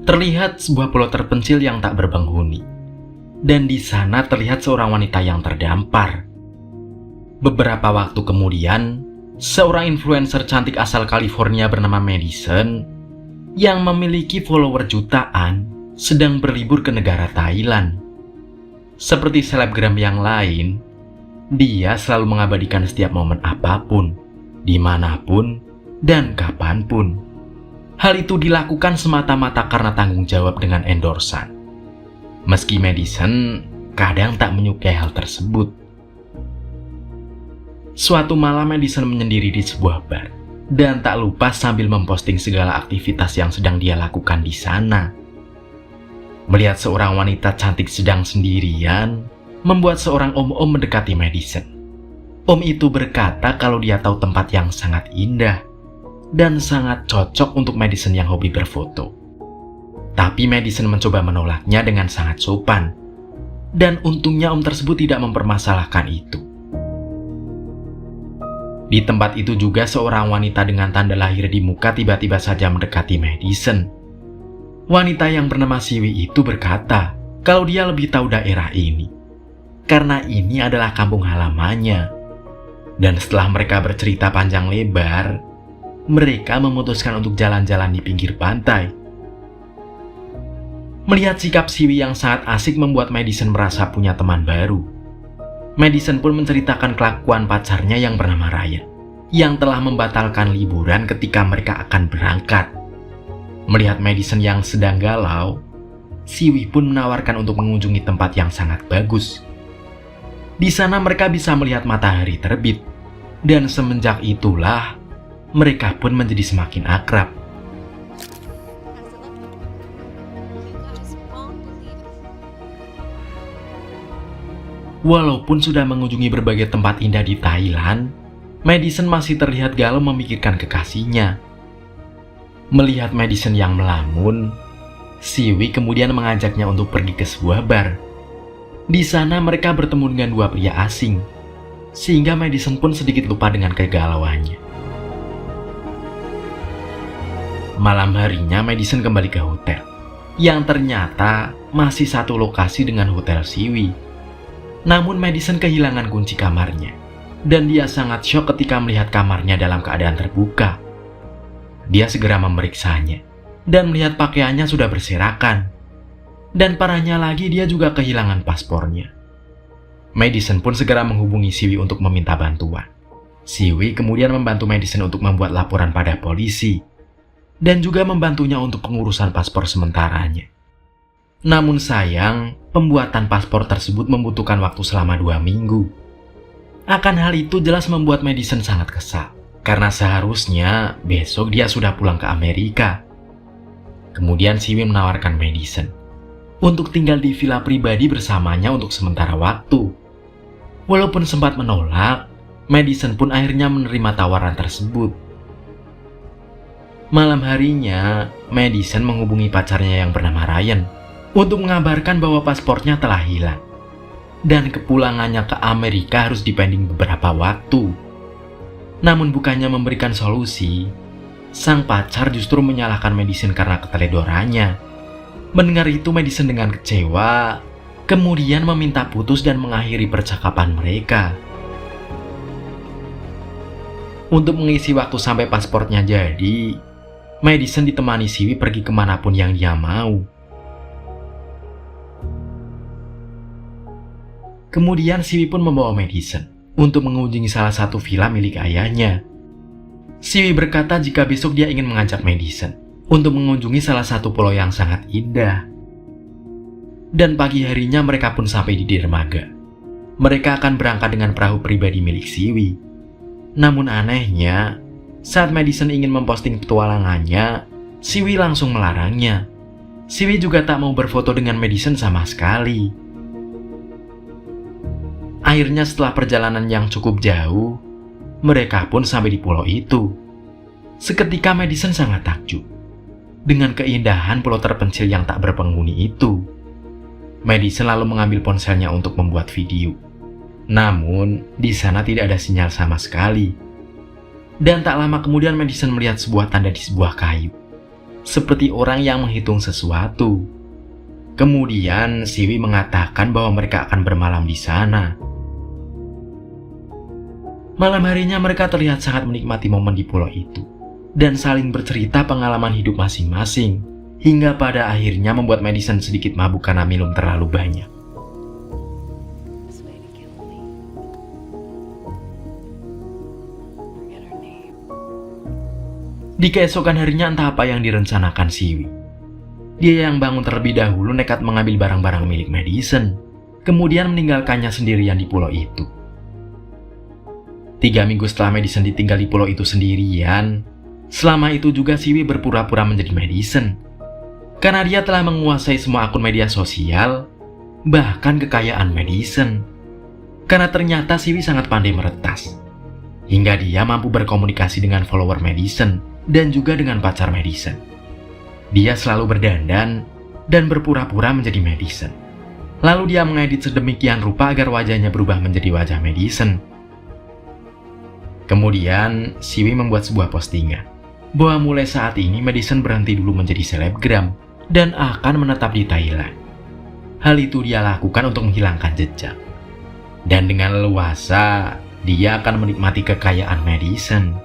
terlihat sebuah pulau terpencil yang tak berpenghuni. Dan di sana terlihat seorang wanita yang terdampar. Beberapa waktu kemudian, seorang influencer cantik asal California bernama Madison yang memiliki follower jutaan sedang berlibur ke negara Thailand. Seperti selebgram yang lain, dia selalu mengabadikan setiap momen apapun, dimanapun, dan kapanpun. Hal itu dilakukan semata-mata karena tanggung jawab dengan endorsan. Meski Madison kadang tak menyukai hal tersebut. Suatu malam Madison menyendiri di sebuah bar dan tak lupa sambil memposting segala aktivitas yang sedang dia lakukan di sana. Melihat seorang wanita cantik sedang sendirian, membuat seorang om-om mendekati Madison. Om itu berkata kalau dia tahu tempat yang sangat indah dan sangat cocok untuk Madison yang hobi berfoto. Tapi Madison mencoba menolaknya dengan sangat sopan. Dan untungnya om tersebut tidak mempermasalahkan itu. Di tempat itu juga seorang wanita dengan tanda lahir di muka tiba-tiba saja mendekati Madison. Wanita yang bernama Siwi itu berkata kalau dia lebih tahu daerah ini, karena ini adalah kampung halamannya. Dan setelah mereka bercerita panjang lebar, mereka memutuskan untuk jalan-jalan di pinggir pantai. Melihat sikap Siwi yang sangat asik membuat Madison merasa punya teman baru. Madison pun menceritakan kelakuan pacarnya yang bernama Ryan, yang telah membatalkan liburan ketika mereka akan berangkat. Melihat Madison yang sedang galau, Siwi pun menawarkan untuk mengunjungi tempat yang sangat bagus. Di sana mereka bisa melihat matahari terbit, dan semenjak itulah mereka pun menjadi semakin akrab. Walaupun sudah mengunjungi berbagai tempat indah di Thailand, Madison masih terlihat galau memikirkan kekasihnya. Melihat Madison yang melamun, Siwi kemudian mengajaknya untuk pergi ke sebuah bar. Di sana mereka bertemu dengan dua pria asing, sehingga Madison pun sedikit lupa dengan kegalauannya. Malam harinya Madison kembali ke hotel, yang ternyata masih satu lokasi dengan hotel Siwi. Namun Madison kehilangan kunci kamarnya, dan dia sangat syok ketika melihat kamarnya dalam keadaan terbuka. Dia segera memeriksanya, dan melihat pakaiannya sudah berserakan. Dan parahnya lagi dia juga kehilangan paspornya. Madison pun segera menghubungi Siwi untuk meminta bantuan. Siwi kemudian membantu Madison untuk membuat laporan pada polisi, dan juga membantunya untuk pengurusan paspor sementaranya. Namun sayang, pembuatan paspor tersebut membutuhkan waktu selama 2 minggu. Akan hal itu jelas membuat Madison sangat kesal, karena seharusnya besok dia sudah pulang ke Amerika. Kemudian Siwi menawarkan Madison untuk tinggal di villa pribadi bersamanya untuk sementara waktu. Walaupun sempat menolak, Madison pun akhirnya menerima tawaran tersebut. Malam harinya, Madison menghubungi pacarnya yang bernama Ryan untuk mengabarkan bahwa paspornya telah hilang dan kepulangannya ke Amerika harus dipending beberapa waktu. Namun bukannya memberikan solusi, sang pacar justru menyalahkan Madison karena keteledorannya. Mendengar itu Madison dengan kecewa, kemudian meminta putus dan mengakhiri percakapan mereka. Untuk mengisi waktu sampai paspornya jadi, Madison ditemani Siwi pergi kemanapun yang dia mau. Kemudian Siwi pun membawa Madison untuk mengunjungi salah satu villa milik ayahnya. Siwi berkata jika besok dia ingin mengajak Madison untuk mengunjungi salah satu pulau yang sangat indah. Dan pagi harinya mereka pun sampai di dermaga. Mereka akan berangkat dengan perahu pribadi milik Siwi. Namun anehnya, saat Madison ingin memposting petualangannya, Siwi langsung melarangnya. Siwi juga tak mau berfoto dengan Madison sama sekali. Akhirnya setelah perjalanan yang cukup jauh, mereka pun sampai di pulau itu. Seketika Madison sangat takjub dengan keindahan pulau terpencil yang tak berpenghuni itu. Madison lalu mengambil ponselnya untuk membuat video. Namun, di sana tidak ada sinyal sama sekali. Dan tak lama kemudian Madison melihat sebuah tanda di sebuah kayu. seperti orang yang menghitung sesuatu. Kemudian Siwi mengatakan bahwa mereka akan bermalam di sana. Malam harinya mereka terlihat sangat menikmati momen di pulau itu dan saling bercerita pengalaman hidup masing-masing, hingga pada akhirnya membuat Madison sedikit mabuk karena minum terlalu banyak. Di keesokan harinya entah apa yang direncanakan Siwi. Dia yang bangun terlebih dahulu nekat mengambil barang-barang milik Madison, kemudian meninggalkannya sendirian di pulau itu. 3 minggu setelah Madison ditinggal di pulau itu sendirian, selama itu juga Siwi berpura-pura menjadi Madison. Karena dia telah menguasai semua akun media sosial, bahkan kekayaan Madison. Karena ternyata Siwi sangat pandai meretas, hingga dia mampu berkomunikasi dengan follower Madison dan juga dengan pacar Madison. Dia selalu berdandan dan berpura-pura menjadi Madison. Lalu dia mengedit sedemikian rupa agar wajahnya berubah menjadi wajah Madison. Kemudian, Siwi membuat sebuah postingan bahwa mulai saat ini Madison berhenti dulu menjadi selebgram dan akan menetap di Thailand. Hal itu dia lakukan untuk menghilangkan jejak. Dan dengan leluasa, dia akan menikmati kekayaan Madison.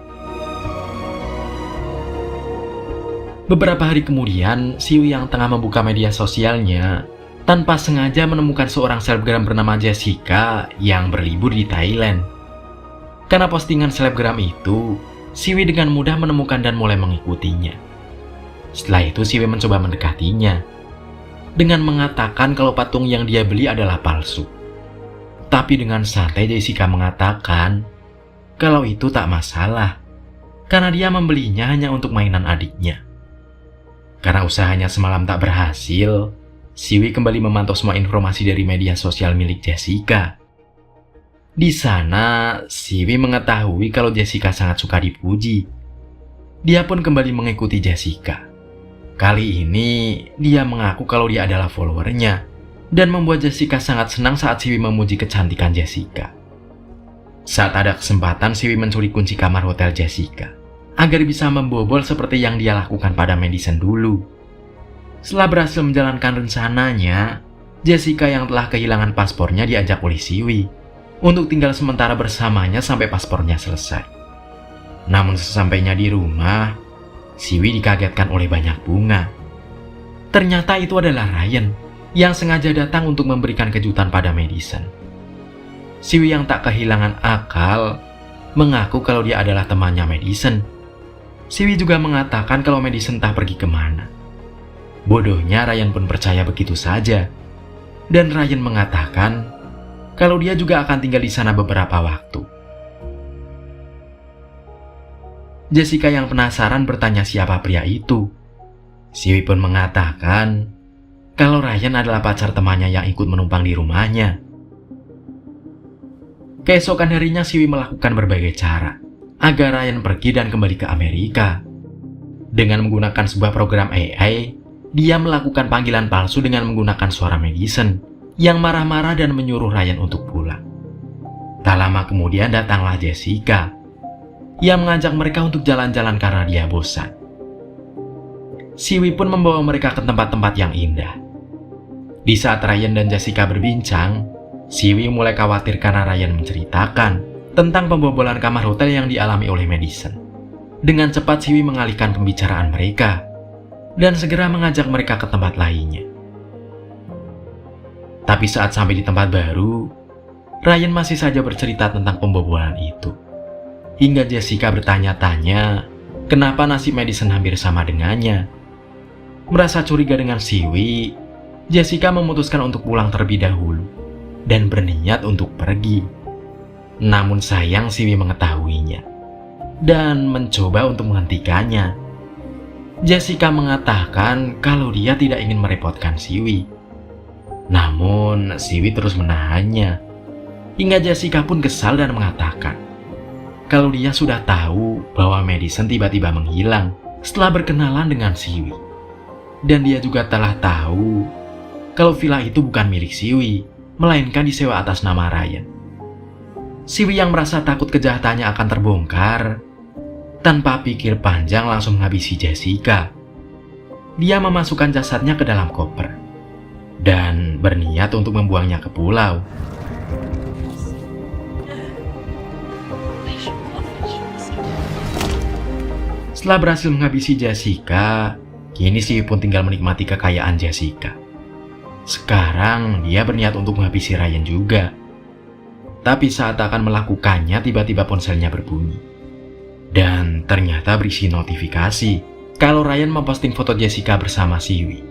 Beberapa hari kemudian, Siwi yang tengah membuka media sosialnya tanpa sengaja menemukan seorang selebgram bernama Jessica yang berlibur di Thailand. Karena postingan selebgram itu, Siwi dengan mudah menemukan dan mulai mengikutinya. Setelah itu Siwi mencoba mendekatinya dengan mengatakan kalau patung yang dia beli adalah palsu. Tapi dengan santai Jessica mengatakan kalau itu tak masalah, karena dia membelinya hanya untuk mainan adiknya. Karena usahanya semalam tak berhasil, Siwi kembali memantau semua informasi dari media sosial milik Jessica. Di sana, Siwi mengetahui kalau Jessica sangat suka dipuji. Dia pun kembali mengikuti Jessica. Kali ini, dia mengaku kalau dia adalah followernya, dan membuat Jessica sangat senang saat Siwi memuji kecantikan Jessica. Saat ada kesempatan, Siwi mencuri kunci kamar hotel Jessica agar bisa membobol seperti yang dia lakukan pada Madison dulu. Setelah berhasil menjalankan rencananya, Jessica yang telah kehilangan paspornya diajak oleh Siwi untuk tinggal sementara bersamanya sampai paspornya selesai. Namun sesampainya di rumah, Siwi dikagetkan oleh banyak bunga. Ternyata itu adalah Ryan yang sengaja datang untuk memberikan kejutan pada Madison. Siwi yang tak kehilangan akal mengaku kalau dia adalah temannya Madison. Siwi juga mengatakan kalau Madison entah pergi kemana. Bodohnya Ryan pun percaya begitu saja. Dan Ryan mengatakan kalau dia juga akan tinggal di sana beberapa waktu. Jessica yang penasaran bertanya siapa pria itu. Siwi pun mengatakan kalau Ryan adalah pacar temannya yang ikut menumpang di rumahnya. Keesokan harinya Siwi melakukan berbagai cara agar Ryan pergi dan kembali ke Amerika. Dengan menggunakan sebuah program AI, dia melakukan panggilan palsu dengan menggunakan suara Madison yang marah-marah dan menyuruh Ryan untuk pulang. Tak lama kemudian datanglah Jessica yang mengajak mereka untuk jalan-jalan karena dia bosan. Siwi pun membawa mereka ke tempat-tempat yang indah. Di saat Ryan dan Jessica berbincang, Siwi mulai khawatir karena Ryan menceritakan tentang pembobolan kamar hotel yang dialami oleh Madison. Dengan cepat Siwi mengalihkan pembicaraan mereka dan segera mengajak mereka ke tempat lainnya. Tapi saat sampai di tempat baru, Ryan masih saja bercerita tentang pembobolan itu. Hingga Jessica bertanya-tanya kenapa nasib Madison hampir sama dengannya. Merasa curiga dengan Siwi, Jessica memutuskan untuk pulang terlebih dahulu dan berniat untuk pergi. Namun sayang Siwi mengetahuinya dan mencoba untuk menghentikannya. Jessica mengatakan kalau dia tidak ingin merepotkan Siwi. Namun Siwi terus menahannya. Hingga Jessica pun kesal dan mengatakan kalau dia sudah tahu bahwa Madison tiba-tiba menghilang setelah berkenalan dengan Siwi. Dan dia juga telah tahu kalau villa itu bukan milik Siwi, melainkan disewa atas nama Ryan. Siwi yang merasa takut kejahatannya akan terbongkar, tanpa pikir panjang langsung menghabisi Jessica. dia memasukkan jasadnya ke dalam koper dan berniat untuk membuangnya ke pulau. Setelah berhasil menghabisi Jessica, kini Siwi pun tinggal menikmati kekayaan Jessica. Sekarang dia berniat untuk menghabisi Ryan juga. Tapi saat akan melakukannya, tiba-tiba ponselnya berbunyi. Dan ternyata berisi notifikasi kalau Ryan memposting foto Jessica bersama Siwi.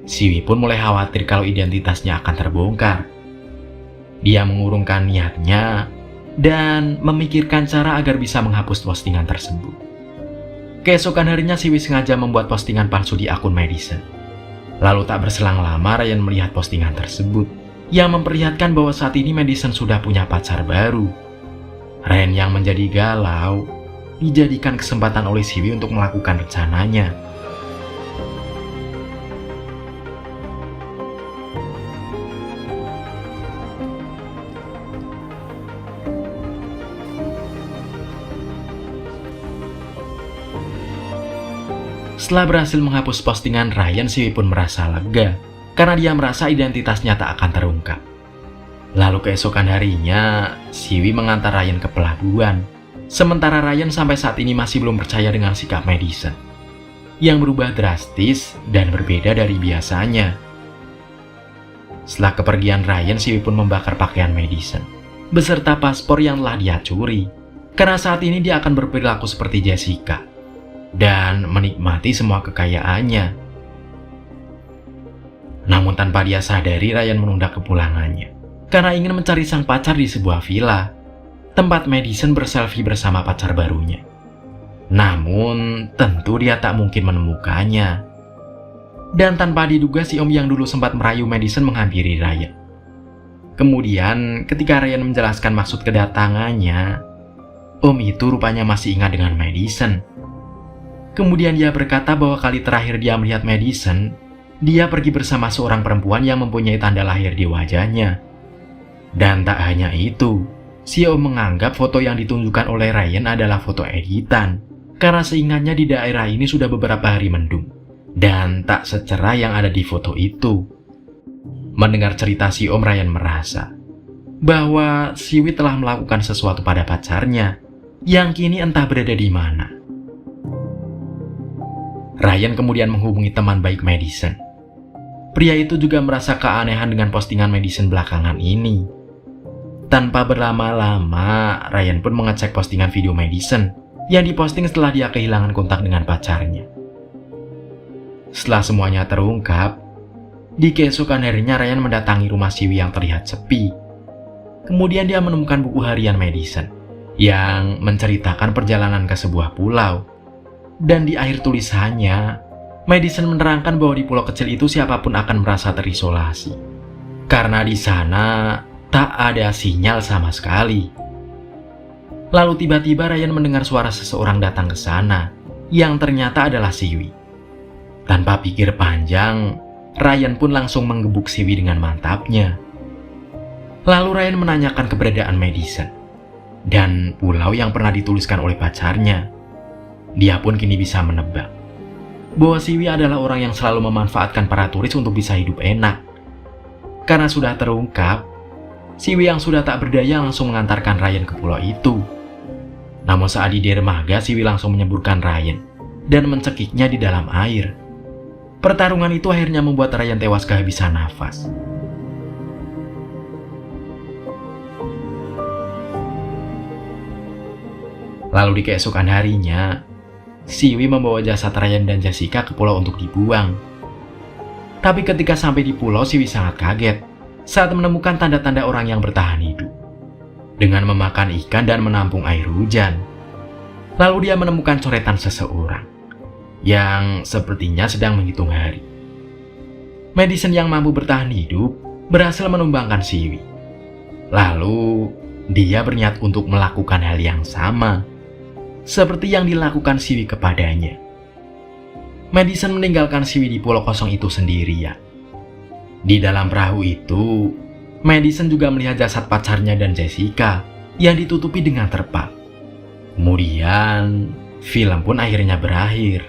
Siwi pun mulai khawatir kalau identitasnya akan terbongkar. Dia mengurungkan niatnya dan memikirkan cara agar bisa menghapus postingan tersebut. Keesokan harinya Siwi sengaja membuat postingan palsu di akun Madison. Lalu tak berselang lama Ryan melihat postingan tersebut yang memperlihatkan bahwa saat ini Madison sudah punya pacar baru. Ryan yang menjadi galau dijadikan kesempatan oleh Siwi untuk melakukan rencananya. Setelah berhasil menghapus postingan Ryan, Siwi pun merasa lega karena dia merasa identitasnya tak akan terungkap. Lalu keesokan harinya, Siwi mengantar Ryan ke pelabuhan. Sementara Ryan sampai saat ini masih belum percaya dengan sikap Madison yang berubah drastis dan berbeda dari biasanya. Setelah kepergian Ryan, Siwi pun membakar pakaian Madison beserta paspor yang telah dia curi, karena saat ini dia akan berperilaku seperti Jessica dan menikmati semua kekayaannya. Namun tanpa dia sadari, Ryan menunda kepulangannya karena ingin mencari sang pacar di sebuah villa tempat Madison berselfie bersama pacar barunya. Namun tentu dia tak mungkin menemukannya. Dan tanpa diduga, si Om yang dulu sempat merayu Madison menghampiri Ryan. Kemudian ketika Ryan menjelaskan maksud kedatangannya, Om itu rupanya masih ingat dengan Madison. Kemudian dia berkata bahwa kali terakhir dia melihat Madison, dia pergi bersama seorang perempuan yang mempunyai tanda lahir di wajahnya. Dan tak hanya itu, si Om menganggap foto yang ditunjukkan oleh Ryan adalah foto editan, karena seingatnya di daerah ini sudah beberapa hari mendung, dan tak secerah yang ada di foto itu. Mendengar cerita si Om, Ryan merasa bahwa Siwi telah melakukan sesuatu pada pacarnya, yang kini entah berada di mana. Ryan kemudian menghubungi teman baik Madison. Pria itu juga merasa keanehan dengan postingan Madison belakangan ini. Tanpa berlama-lama, Ryan pun mengecek postingan video Madison yang diposting setelah dia kehilangan kontak dengan pacarnya. Setelah semuanya terungkap, di keesokan harinya Ryan mendatangi rumah Siwi yang terlihat sepi. Kemudian dia menemukan buku harian Madison yang menceritakan perjalanan ke sebuah pulau. Dan di akhir tulisannya, Madison menerangkan bahwa di pulau kecil itu siapapun akan merasa terisolasi, karena di sana tak ada sinyal sama sekali. Lalu tiba-tiba Ryan mendengar suara seseorang datang ke sana, yang ternyata adalah Siwi. Tanpa pikir panjang, Ryan pun langsung menggebuk Siwi dengan mantapnya. Lalu Ryan menanyakan keberadaan Madison dan pulau yang pernah dituliskan oleh pacarnya. Dia pun kini bisa menebak bahwa Siwi adalah orang yang selalu memanfaatkan para turis untuk bisa hidup enak. Karena sudah terungkap, Siwi yang sudah tak berdaya langsung mengantarkan Ryan ke pulau itu. Namun saat di dermaga, Siwi langsung menyemburkan Ryan dan mencekiknya di dalam air. Pertarungan itu akhirnya membuat Ryan tewas kehabisan nafas. Lalu di keesokan harinya, Siwi membawa jasad Ryan dan Jessica ke pulau untuk dibuang. Tapi ketika sampai di pulau, Siwi sangat kaget saat menemukan tanda-tanda orang yang bertahan hidup dengan memakan ikan dan menampung air hujan. Lalu dia menemukan coretan seseorang yang sepertinya sedang menghitung hari. Madison yang mampu bertahan hidup berhasil menumbangkan Siwi. Lalu dia berniat untuk melakukan hal yang sama seperti yang dilakukan Siwi kepadanya. Madison meninggalkan Siwi di pulau kosong itu sendirian. Di dalam perahu itu, Madison juga melihat jasad pacarnya dan Jessica yang ditutupi dengan terpal. Kemudian, film pun akhirnya berakhir.